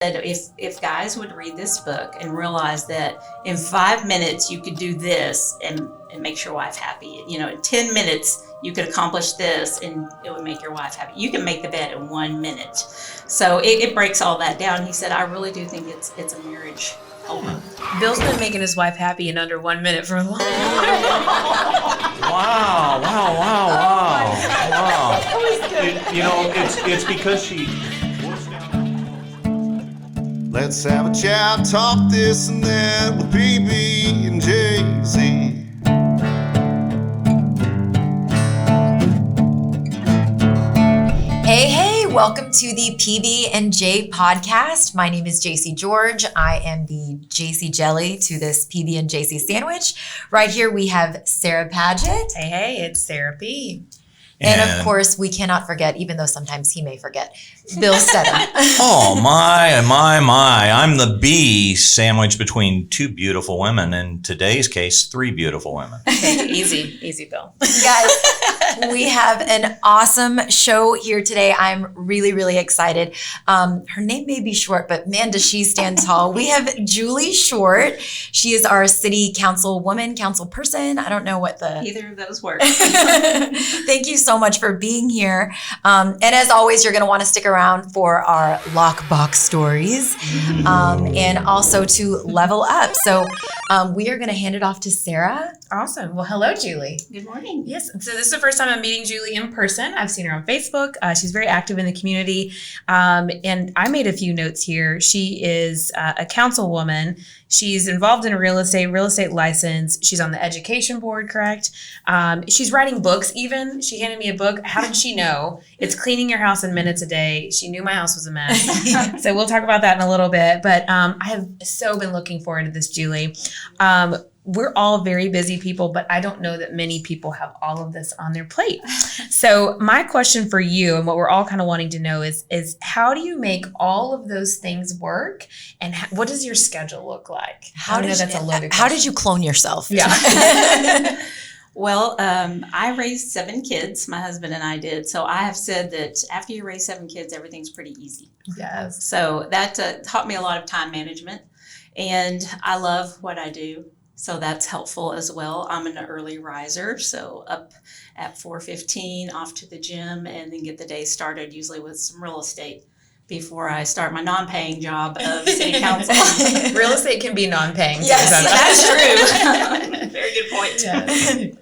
if guys would read this book and realize that in 5 minutes you could do this and make your wife happy, in 10 minutes you could accomplish this and it would make your wife happy. You can make the bed in 1 minute. So it breaks all that down. He said, I really do think it's a marriage helper. Bill's been making his wife happy in under 1 minute for a long time. Wow. It's because she... Let's have a chat, talk this and that with PB and Jaisy. Hey, welcome to the PB and J podcast. My name is Jaisy George. I am the Jaisy Jelly to this PB and Jaisy sandwich. Right here we have Sarah Paget. Hey, it's Sarah P. And of course, we cannot forget, even though sometimes he may forget, Bill Stedham. Oh, my. I'm the B sandwiched between two beautiful women. In today's case, three beautiful women. Easy, Bill. Guys, we have an awesome show here today. I'm really, really excited. Her name may be short, but man, does she stand tall. We have Julie Short. She is our city councilwoman, councilperson. I don't know what either of those work. Thank you so much for being here. And as always, you're going to want to stick around for our lockbox stories and also to level up. So we are going to hand it off to Sarah. Awesome. Well, hello, Julie. Good morning. Yes. So this is the first time I'm meeting Julie in person. I've seen her on Facebook. She's very active in the community. And I made a few notes here. She is a councilwoman. She's involved in real estate license. She's on the education board, correct? She's writing books even. She handed me a book. How did she know? It's cleaning your house in minutes a day. She knew my house was a mess. So we'll talk about that in a little bit. But I have so been looking forward to this, Julie. We're all very busy people, but I don't know that many people have all of this on their plate. So my question for you and what we're all kind of wanting to know is how do you make all of those things work? And what does your schedule look like? How did you clone yourself? Yeah. Well, I raised 7 kids. My husband and I did. So I have said that after you raise 7 kids, everything's pretty easy. Yes. So that taught me a lot of time management. And I love what I do. So that's helpful as well. I'm an early riser, so up at 4:15, off to the gym, and then get the day started usually with some real estate before I start my non-paying job of city council. Real estate can be non-paying. Yes, that's true. Very good point. Yes.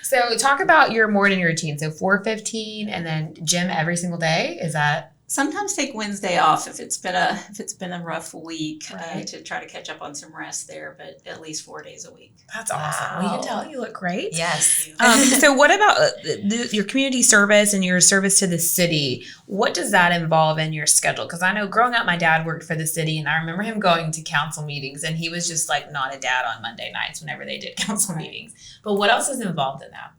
So talk about your morning routine. So 4:15 and then gym every single day. Is that? Sometimes take Wednesday off if it's been a rough week, right. To try to catch up on some rest there, but at least 4 days a week. That's awesome. Well, you can tell you look great. Yes. So what about your community service and your service to the city? What does that involve in your schedule? Because I know growing up, my dad worked for the city, and I remember him going to council meetings, and he was just like not a dad on Monday nights whenever they did council meetings. But what else is involved in that?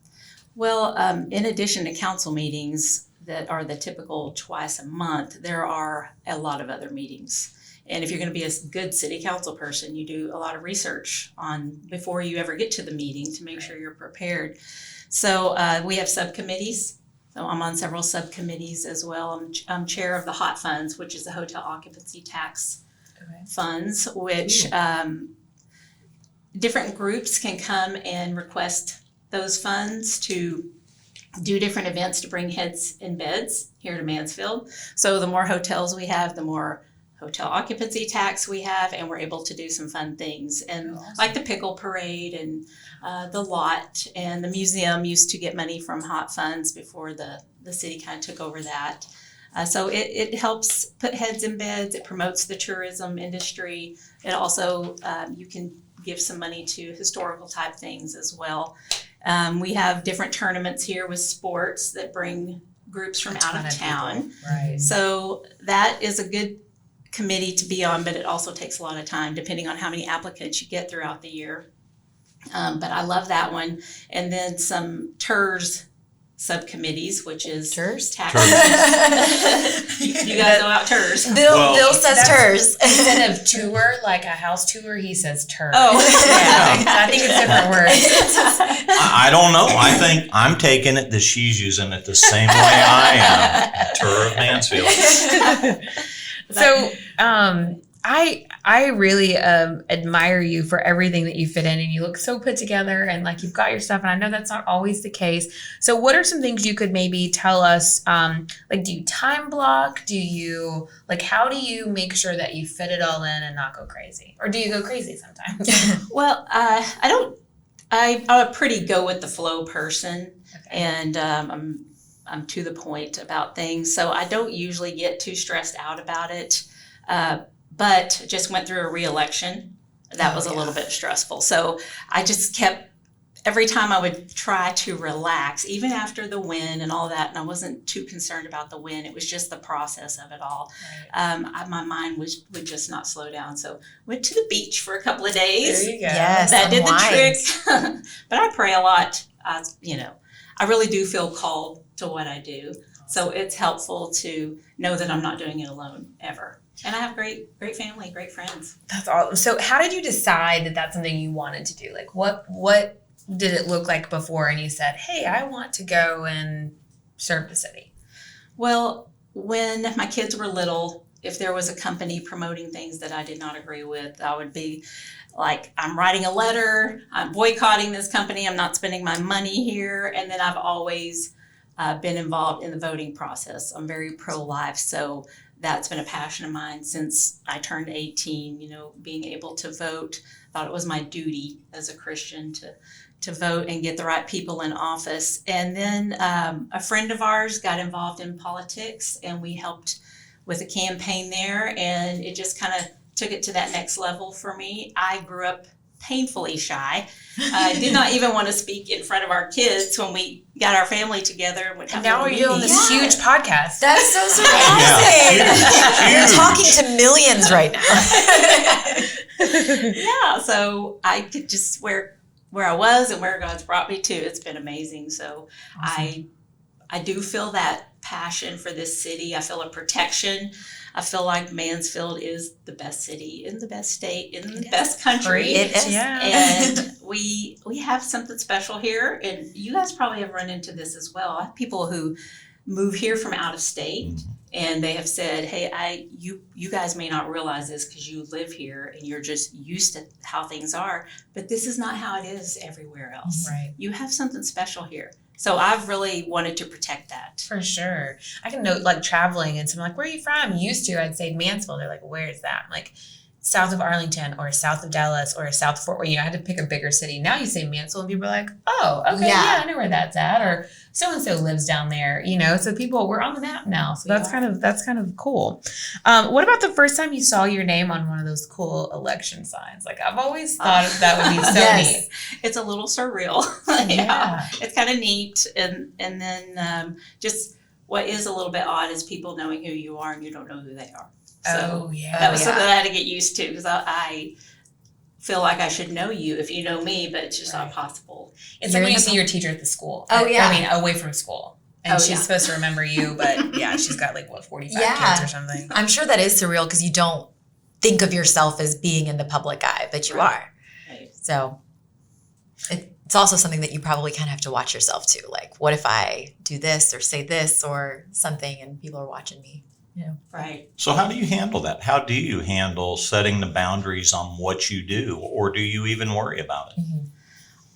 Well, in addition to council meetings that are the typical twice a month, there are a lot of other meetings. And if you're going to be a good city council person, you do a lot of research on before you ever get to the meeting to make sure you're prepared. So we have subcommittees. So I'm on several subcommittees as well. I'm chair of the HOT funds, which is the hotel occupancy tax funds, which different groups can come and request those funds to do different events to bring heads and beds here to Mansfield. So the more hotels we have, the more hotel occupancy tax we have, and we're able to do some fun things. And like the pickle parade and the lot and the museum used to get money from hot funds before the city kind of took over that. So it helps put heads in beds. It promotes the tourism industry. It also, you can give some money to historical type things as well. We have different tournaments here with sports that bring groups from out of town. Right. So that is a good committee to be on, but it also takes a lot of time depending on how many applicants you get throughout the year. But I love that one. And then some TERS subcommittees, which is tax. You guys know about TERS. Bill says TERS. Instead of tour, like a house tour, he says TERS. Oh, yeah. I think it's different words. I don't know. I think I'm taking it that she's using it the same way I am. Tour of Mansfield. So, I really admire you for everything that you fit in, and you look so put together, and like you've got your stuff. And I know that's not always the case. So, what are some things you could maybe tell us? Like, do you time block? Do you how do you make sure that you fit it all in and not go crazy, or do you go crazy sometimes? Well, I don't. I'm a pretty go with the flow person, and I'm to the point about things, so I don't usually get too stressed out about it. But just went through a re-election. That was a little bit stressful. So I just kept, every time I would try to relax, even after the win and all that, and I wasn't too concerned about the win. It was just the process of it all. Right. My mind would just not slow down. So went to the beach for a couple of days. There you go. Yes, That did unwind. the trick. But I pray a lot. I really do feel called to what I do. So it's helpful to know that I'm not doing it alone ever. And I have great family, great friends. That's awesome. So, how did you decide that that's something you wanted to do? Like, what did it look like before? And you said, "Hey, I want to go and serve the city." Well, when my kids were little, if there was a company promoting things that I did not agree with, I would be like, I'm writing a letter, I'm boycotting this company, I'm not spending my money here. And then I've always been involved in the voting process. I'm very pro-life, so that's been a passion of mine since I turned 18, being able to vote. Thought it was my duty as a Christian to vote and get the right people in office. And then a friend of ours got involved in politics, and we helped with a campaign there, and it just kind of took it to that next level for me. I grew up painfully shy. I did not even want to speak in front of our kids when we got our family together. And now we're doing this huge podcast. That's so surprising. You're talking to millions right now. Yeah, so I could just where I was and where God's brought me to. It's been amazing. So awesome. I do feel that passion for this city. I feel a protection. I feel like Mansfield is the best city in the best state in the best country. It is. Yeah. And we have something special here. And you guys probably have run into this as well. I have people who move here from out of state, and they have said, "Hey, you guys may not realize this because you live here and you're just used to how things are, but this is not how it is everywhere else. Right. You have something special here." So I've really wanted to protect that. For sure. I can note traveling and someone "Where are you from?" Used to, I'd say Mansfield. They're like, "Where is that?" I'm like, south of Arlington or south of Dallas or south of Fort Wayne. I had to pick a bigger city. Now you say Mansfield and people are like, "Oh, okay, yeah, I know where that's at." Or so-and-so lives down there, so we're on the map now. So that's kind of cool. What about the first time you saw your name on one of those cool election signs? I've always thought that would be so neat. It's a little surreal. Yeah. It's kind of neat. And then just what is a little bit odd is people knowing who you are and you don't know who they are. So that was something I had to get used to, because I feel like I should know you if you know me, but it's just not possible. It's like when you see your teacher at the school. Oh, yeah. I mean, away from school. And she's supposed to remember you, but yeah, she's got 45 kids or something. I'm sure that is surreal because you don't think of yourself as being in the public eye, but you are. Right. So it's also something that you probably kind of have to watch yourself too. Like, what if I do this or say this or something and people are watching me? Right. So how do you handle that? How do you handle setting the boundaries on what you do, or do you even worry about it? Mm-hmm.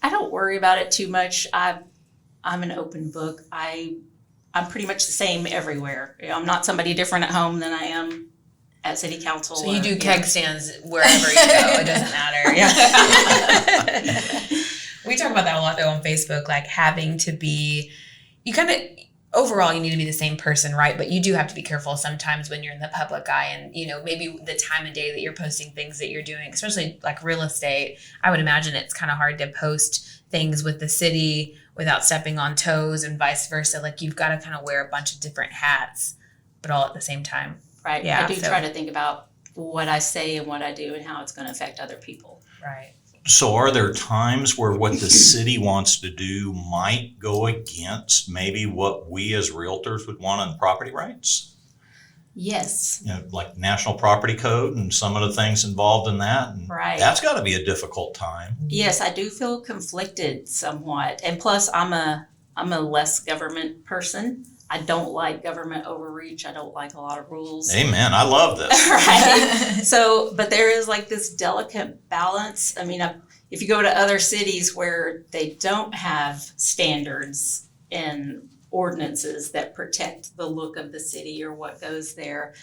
I don't worry about it too much. I'm an open book. I'm pretty much the same everywhere. I'm not somebody different at home than I am at city council. So you do keg stands wherever you go. It doesn't matter. Yeah. We talk about that a lot though on Facebook, having to be, overall, you need to be the same person, right? But you do have to be careful sometimes when you're in the public eye and, maybe the time of day that you're posting things that you're doing, especially real estate. I would imagine it's kind of hard to post things with the city without stepping on toes and vice versa. You've got to kind of wear a bunch of different hats, but all at the same time. Right. Yeah, I do try to think about what I say and what I do and how it's going to affect other people. Right. So are there times where what the city wants to do might go against maybe what we as realtors would want on property rights? Yes. Like National Property Code and some of the things involved in that. And right. That's got to be a difficult time. Yes, I do feel conflicted somewhat. And plus, I'm a less government person. I don't like government overreach. I don't like a lot of rules. Amen. I love this. Right. So, but there is like this delicate balance. I mean, if you go to other cities where they don't have standards and ordinances that protect the look of the city or what goes there,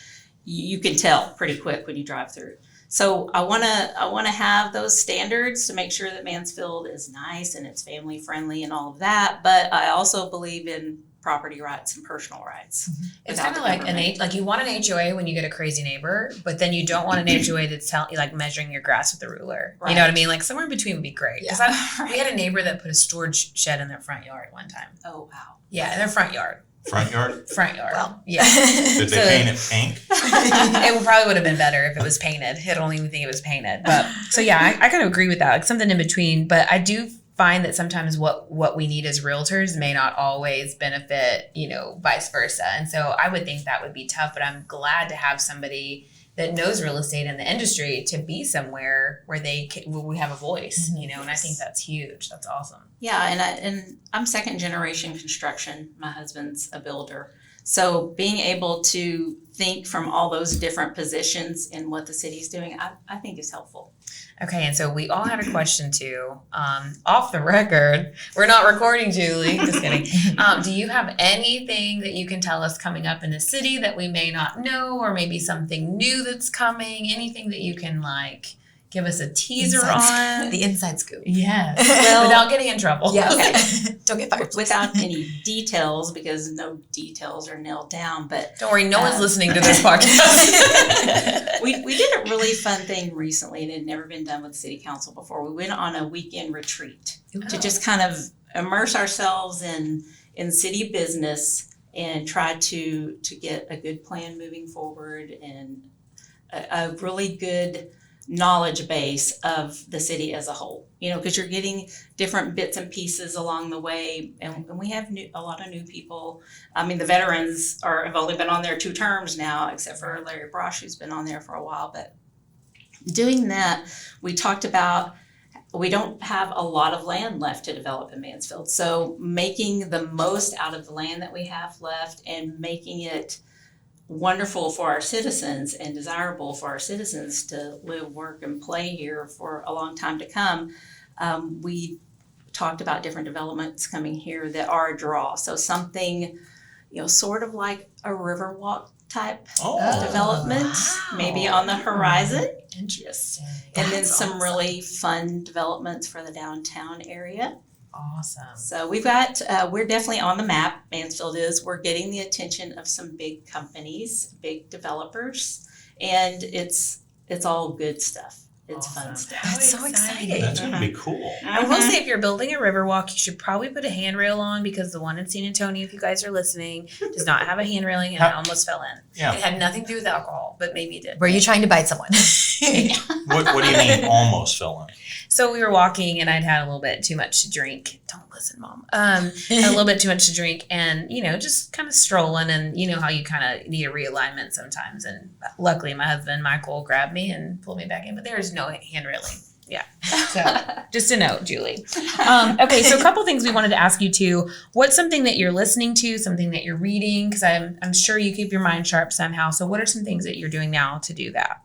you can tell pretty quick when you drive through. So I want to have those standards to make sure that Mansfield is nice and it's family friendly and all of that. But I also believe in property rights and personal rights. It's kind of like like you want an HOA when you get a crazy neighbor, but then you don't want an HOA that's telling you like measuring your grass with a ruler. Right. You know what I mean? Like somewhere in between would be great. Because Yeah. we had a neighbor that put a storage shed in their front yard one time. Oh, wow. Yeah, in their front yard. Front yard? Front yard. Well. Yeah. Did they So- paint it pink? It probably would have been better if it was painted. I don't even think it was painted. But so yeah, I kind of agree with that. Like something in between. But I do find that sometimes what we need as realtors may not always benefit, vice versa. And so I would think that would be tough, but I'm glad to have somebody that knows real estate in the industry to be somewhere where where we have a voice, and I think that's huge. That's awesome. Yeah, and I'm second generation construction. My husband's a builder. So being able to think from all those different positions in what the city's doing, I think is helpful. Okay, and so we all had a question too. Off the record, we're not recording, Julie. Just kidding. Do you have anything that you can tell us coming up in the city that we may not know, or maybe something new that's coming? Anything that you can give us a teaser on? The inside scoop. Yes. Well- Without getting in trouble. Yeah. Okay. Don't get fired. Without any details, because no details are nailed down, but Don't worry, no one's listening to this podcast. we did a really fun thing recently, and it had never been done with city council before. We went on a weekend retreat to just kind of immerse ourselves in city business and try to get a good plan moving forward and a really good knowledge base of the city as a whole, because you're getting different bits and pieces along the way, and we have a lot of new people. I mean, the veterans have only been on there 2 terms now, except for Larry Brosh, who's been on there for a while. But doing that, we talked about we don't have a lot of land left to develop in Mansfield, so making the most out of the land that we have left and making it wonderful for our citizens and desirable for our citizens to live, work, and play here for a long time to come. We talked about different developments coming here that are a draw. So something, sort of like a Riverwalk type development, wow. maybe on the horizon. Interesting. And then That's some awesome. really fun developments for the downtown area. Awesome. So we've got, we're definitely on the map, Mansfield is. We're getting the attention of some big companies, big developers, and it's all good stuff. It's fun Awesome. stuff. That's so exciting. That's gonna be cool. I will say, if you're building a Riverwalk, you should probably put a handrail on, because the one in San Antonio, if you guys are listening, does not have a hand railing, and I almost fell in. Yeah. It had nothing to do with alcohol, but maybe it did. Were you trying to bite someone? What do you mean almost fell in? So we were walking, and I'd had a little bit too much to drink. Don't listen, Mom. Had a little bit too much to drink, and just kind of strolling, and how you kind of need a realignment sometimes. And luckily, my husband Michael grabbed me and pulled me back in, but there's no hand railing. Yeah. So just a note, Julie. Okay, so a couple things we wanted to ask you too. What's something that you're listening to, something that you're reading? Because I'm sure you keep your mind sharp somehow. So what are some things that you're doing now to do that?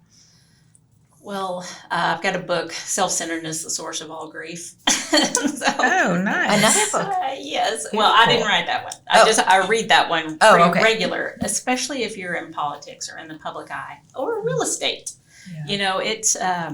Well, I've got a book, Self-Centeredness, the Source of All Grief. Oh, nice. Another book. Yes. Well, I didn't write that one. I read that one Oh, pretty okay. regular, especially if you're in politics or in the public eye or real estate. Yeah.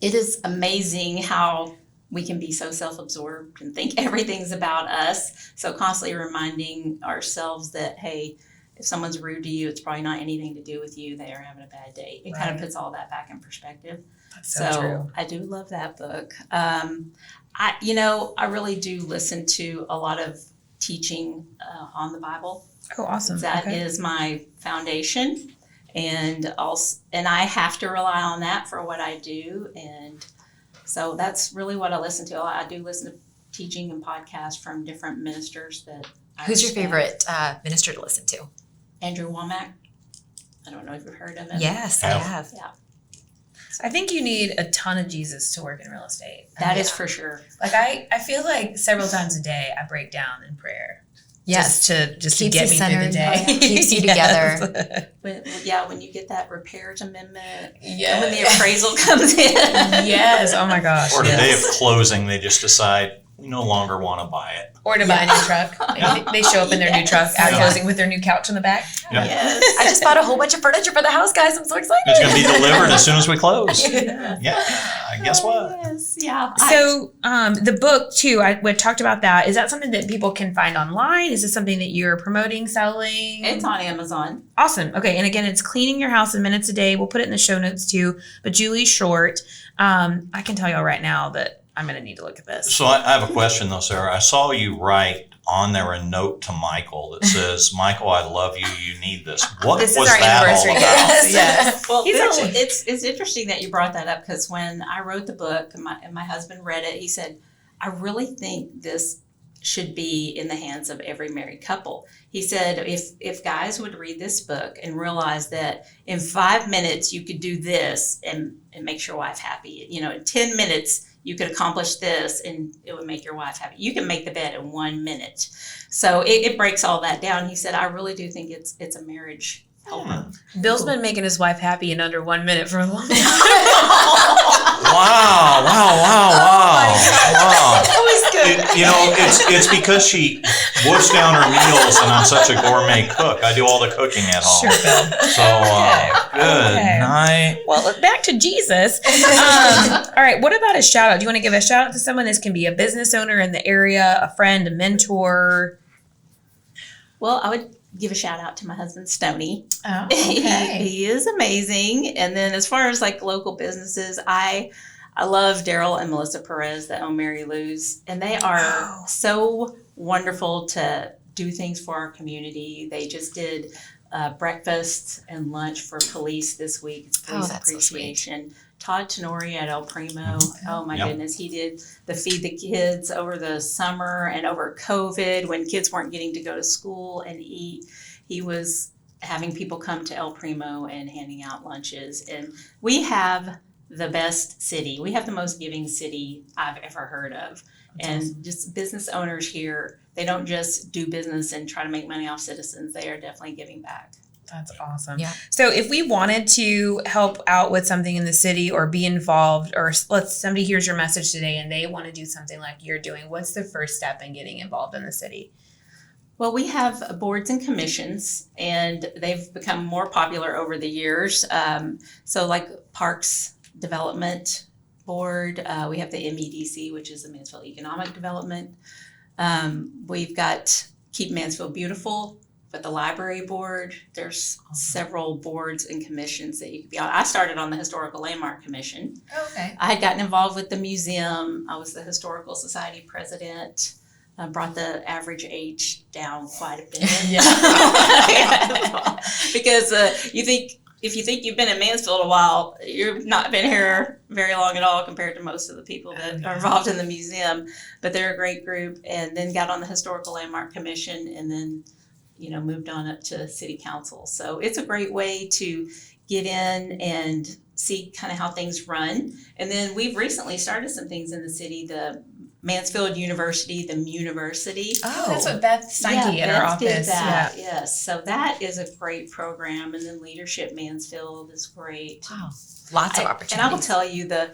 It is amazing how we can be so self-absorbed and think everything's about us. So constantly reminding ourselves that, hey, if someone's rude to you, it's probably not anything to do with you. They are having a bad day. It kind Right. of puts all that back in perspective. That's so true. I do love that book. I really do listen to a lot of teaching on the Bible. Oh, awesome. That Okay. is my foundation, and I have to rely on that for what I do, and so that's really what I listen to. I do listen to teaching and podcasts from different ministers that I Who's your respect. favorite minister to listen to? Andrew Womack. I don't know if you've heard of him. Yes, I Yeah. have. Yeah, I think you need a ton of Jesus to work in real estate. that is for sure. Like I feel like several times a day I break down in prayer. Just to Keeps get you me through the centered. day. Keeps you together. When you get that repairs amendment, Yes. and when the appraisal comes in. Yes. Oh my gosh. Or the day of yes. closing, they just decide we no longer want to buy it. Or to buy a new truck. They show up in their new truck at Yeah. closing with their new couch in the back. Yeah. Yes. I just bought a whole bunch of furniture for the house, guys. I'm so excited. It's going to be delivered as soon as we close. Yeah. Yeah. Guess what? Yes. Yeah. So the book too, we talked about that. Is that something that people can find online? Is this something that you're promoting, selling? It's on Amazon. Awesome. Okay. And again, it's cleaning your house in minutes a day. We'll put it in the show notes too. But Julie Short, I can tell y'all right now that I'm going to need to look at this. So I have a question though, Sarah. I saw you write on there a note to Michael that says, "Michael, I love you. You need this." What This is was our that anniversary all gift. about? Yes. Well, He's it's interesting that you brought that up because when I wrote the book and my husband read it, he said, "I really think this should be in the hands of every married couple." He said, if guys would read this book and realize that in 5 minutes you could do this and make your wife happy, in 10 minutes you could accomplish this and it would make your wife happy. You can make the bed in 1 minute. So it breaks all that down. He said, I really do think it's a marriage helper. Bill's been making his wife happy in under 1 minute for a long time. Wow! That was good. It's because she whoops down her meals, and I'm such a gourmet cook. I do all the cooking at home. Sure, Bill. So good Okay. night. Well, back to Jesus. All right. What about a shout out? Do you want to give a shout out to someone? This can be a business owner in the area, a friend, a mentor. Well, I would give a shout out to my husband, Stoney. Oh, He is amazing. And then as far as like local businesses, I love Daryle and Melisa Perez that own MaryLou's, and they are so wonderful to do things for our community. They just did breakfast and lunch for police this week. It's Police that's so sweet. Appreciation. Todd Tonore at Primo. Oh my Yep. goodness. He did the Feed the Kids over the summer and over COVID when kids weren't getting to go to school and eat. He was having people come to El Primo and handing out lunches. And we have the best city. We have the most giving city I've ever heard of. And just business owners here, they don't just do business and try to make money off citizens. They are definitely giving back. That's awesome. Yeah. So if we wanted to help out with something in the city or be involved, or somebody hears your message today and they want to do something like you're doing, what's the first step in getting involved in the city? Well, we have boards and commissions, and they've become more popular over the years. So like Parks Development Board, we have the MEDC, which is the Mansfield Economic Development. We've got Keep Mansfield Beautiful, but the Library Board, there's several boards and commissions that you could be on. I started on the Historical Landmark Commission. Okay. I had gotten involved with the museum. I was the Historical Society president. Brought the average age down quite a bit. Because if you think you've been in Mansfield a while, you've not been here very long at all compared to most of the people that are involved in the museum. But they're a great group, and then got on the Historical Landmark Commission, and then moved on up to City Council. So it's a great way to get in and see kind of how things run. And then we've recently started some things in the city, the Mansfield University, the Muuniversity. Oh, that's what Beth Steinke at our Beth did office. that, yes. So that is a great program. And then Leadership Mansfield is great. Wow. Lots of opportunities. And I will tell you, the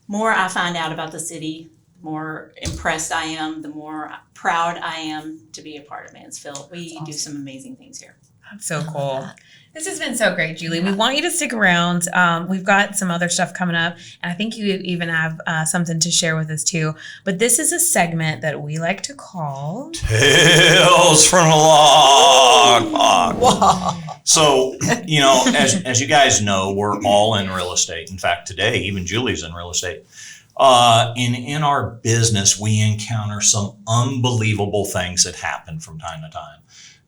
more I find out about the city, the more impressed I am, the more proud I am to be a part of Mansfield. We do some amazing things here. That's so cool. This has been so great, Julie. We want you to stick around. We've got some other stuff coming up, and I think you even have something to share with us too. But this is a segment that we like to call Tales from the Log. So, as you guys know, we're all in real estate. In fact, today, even Julie's in real estate. In our business, we encounter some unbelievable things that happen from time to time.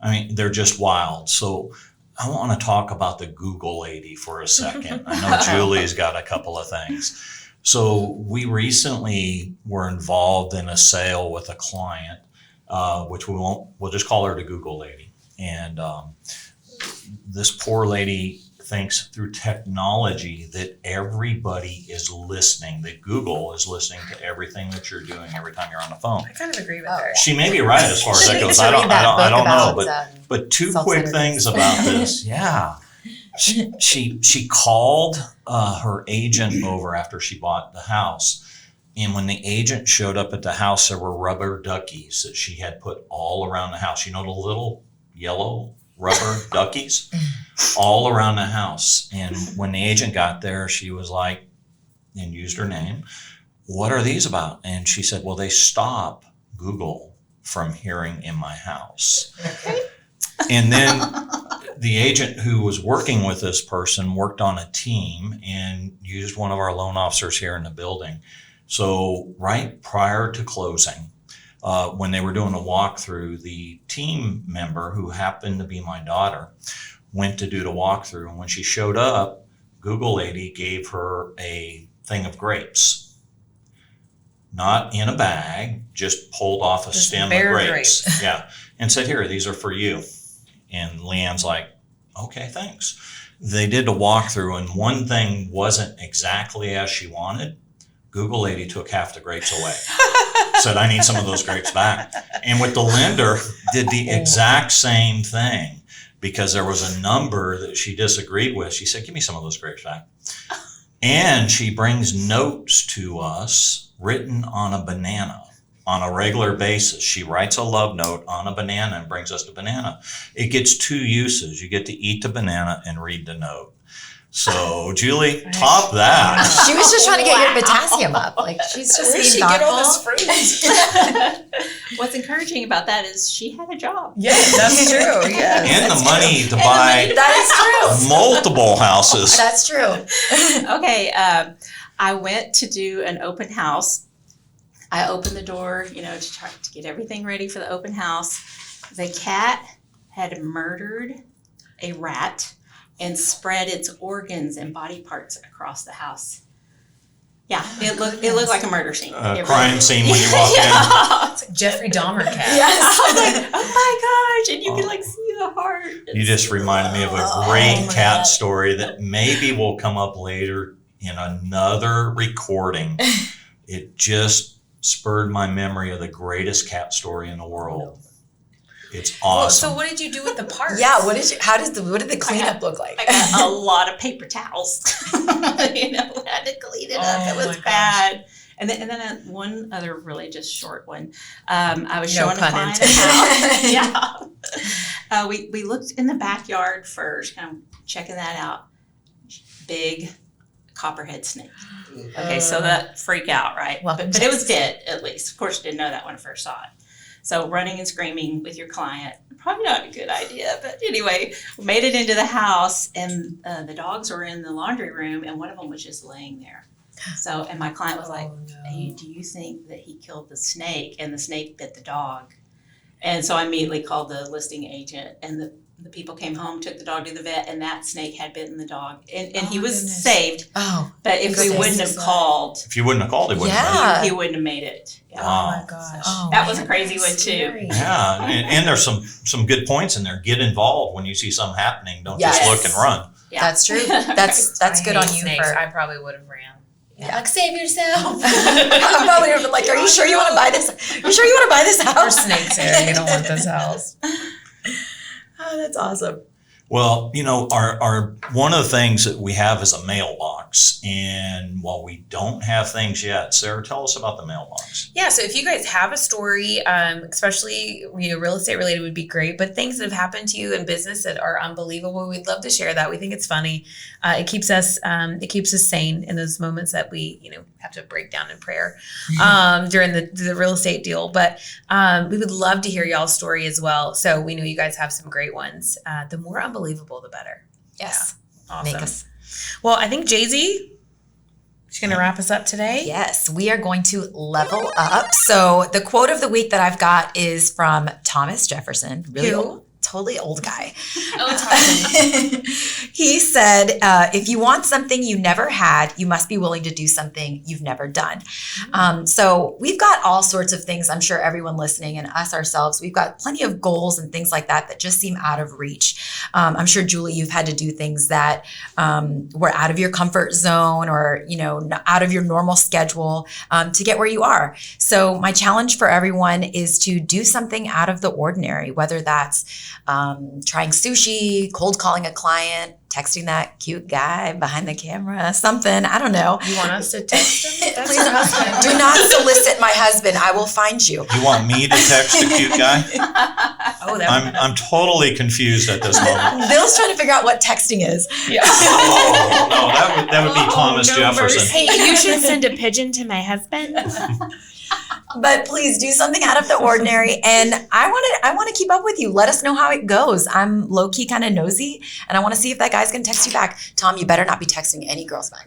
I mean, they're just wild. So I want to talk about the Google lady for a second. I know Julie's got a couple of things. So we recently were involved in a sale with a client, which we'll just call her the Google lady. And this poor lady thinks through technology that everybody is listening, that Google is listening to everything that you're doing every time you're on the phone. I kind of agree with her. She may be right as far as that goes. I don't know, but two quick things about this. Yeah. She called her agent over after she bought the house. And when the agent showed up at the house, there were rubber duckies that she had put all around the house. You know, the little yellow rubber duckies all around the house. And when the agent got there, she was like, and used her name, "What are these about?" And she said, "Well, they stop Google from hearing in my house." And then the agent who was working with this person worked on a team and used one of our loan officers here in the building. So right prior to closing, when they were doing a walkthrough, the team member, who happened to be my daughter, went to do the walkthrough. And when she showed up, Google lady gave her a thing of grapes. Not in a bag, just pulled off a stem of grapes. Yeah. And said, "Here, these are for you." And Leanne's like, "Okay, thanks." They did the walkthrough, and one thing wasn't exactly as she wanted. Google lady took half the grapes away. Said, "I need some of those grapes back." And with the lender, did the exact same thing, because there was a number that she disagreed with. She said, "Give me some of those grapes back." And she brings notes to us written on a banana on a regular basis. She writes a love note on a banana and brings us the banana. It gets two uses. You get to eat the banana and read the note. So, Julie, top that. She was just trying to get your potassium up. Like, she's just being thoughtful. What's encouraging about that is she had a job. Yeah, that's true. Yeah, and the money to buy That is true. multiple houses. That's true. Okay, I went to do an open house. I opened the door, to try to get everything ready for the open house. The cat had murdered a rat and spread its organs and body parts across the house. Yeah, it looked like a murder scene. Crime scene when you walk in. It's like Jeffrey Dahmer cat. Yes. I was like, oh my gosh, and you can see the heart. You just reminded me of a great cat story that maybe will come up later in another recording. It just spurred my memory of the greatest cat story in the world. It's awesome. So what did you do with the parts? Yeah, what did the cleanup look like? I got a lot of paper towels. Had to clean it up. It was bad. And then one other really just short one. I was showing a client a house. Yeah. We looked in the backyard first, kind of checking that out. Big copperhead snake. Okay, so that freak out, right? But it was dead, at least. Of course, didn't know that when I first saw it. So running and screaming with your client, probably not a good idea. But anyway, we made it into the house, and the dogs were in the laundry room, and one of them was just laying there. So, and my client was like, "Hey, do you think that he killed the snake and the snake bit the dog?" And so I immediately called the listing agent, and the people came home, took the dog to the vet, and that snake had bitten the dog. And he was saved. Oh. But if we wouldn't have called. If you wouldn't have called, he wouldn't have. He wouldn't have made it. Yeah. Wow. Oh my gosh. Oh, that was a crazy one too. Yeah, and there's some good points in there. Get involved when you see something happening. Don't just look and run. Yeah. That's true. That's good on you. Snakes. I probably would have ran. Yeah. Like, save yourself. I'm probably would have been like, "Are you sure you want to buy this? You sure you want to buy this house?" There's snakes here. You don't want this house. Oh, that's awesome. Well, our one of the things that we have is a mailbox, and while we don't have things yet, Sarah, tell us about the mailbox. Yeah, so if you guys have a story, especially real estate related, would be great. But things that have happened to you in business that are unbelievable, we'd love to share that. We think it's funny. It keeps us sane in those moments that we have to break down in prayer during the real estate deal. But we would love to hear y'all's story as well. So we know you guys have some great ones. The more unbelievable, the better. Yes. Yeah. Awesome. Make us. Well, I think Jaisy, she's going to wrap us up today. Yes, we are going to level up. So the quote of the week that I've got is from Thomas Jefferson. Really Who? old. totally old guy. Oh, Todd. He said, if you want something you never had, you must be willing to do something you've never done. So we've got all sorts of things. I'm sure everyone listening and us ourselves, we've got plenty of goals and things like that just seem out of reach. I'm sure, Julie, you've had to do things that were out of your comfort zone or, out of your normal schedule to get where you are. So my challenge for everyone is to do something out of the ordinary, whether that's trying sushi, cold calling a client, texting that cute guy behind the camera, something, I don't know. You want us to text him? That's Please your husband. do not solicit my husband. I will find you. You want me to text the cute guy? Oh, that I'm totally confused at this moment. Bill's trying to figure out what texting is. yeah. Oh, no, that would be Thomas no Jefferson. mercy. Hey, you should send a pigeon to my husband. But please do something out of the ordinary. And I want to keep up with you. Let us know how it goes. I'm low key kind of nosy, and I want to see if that guy's gonna text you back. Tom, you better not be texting any girls back.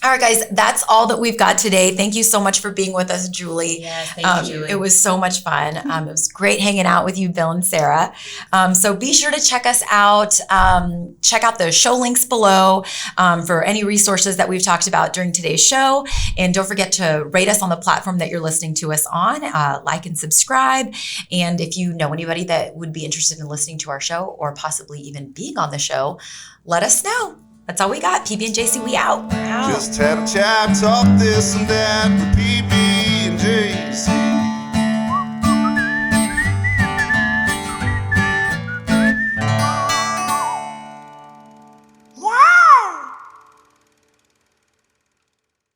All right, guys, that's all that we've got today. Thank you so much for being with us, Julie. Yes, thank you, Julie. It was so much fun. It was great hanging out with you, Bill and Sarah. So be sure to check us out. Check out the show links below for any resources that we've talked about during today's show. And don't forget to rate us on the platform that you're listening to us on, like and subscribe. And if you know anybody that would be interested in listening to our show or possibly even being on the show, let us know. That's all we got. PB and JC, we out. Just had a chat, talk this and that with PB and JC.